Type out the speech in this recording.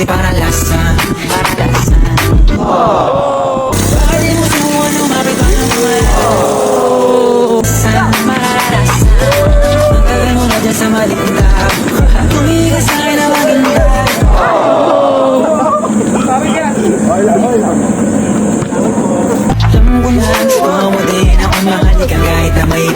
para lasan. Bakit di mo subukan lumapit ka ng wala? Saan mararasan? Ang tagal mo na dyan sa malikta. Tumigil ka sa'kin na maganda. Alam ko na gusto mo din ako mahalikan kahit na may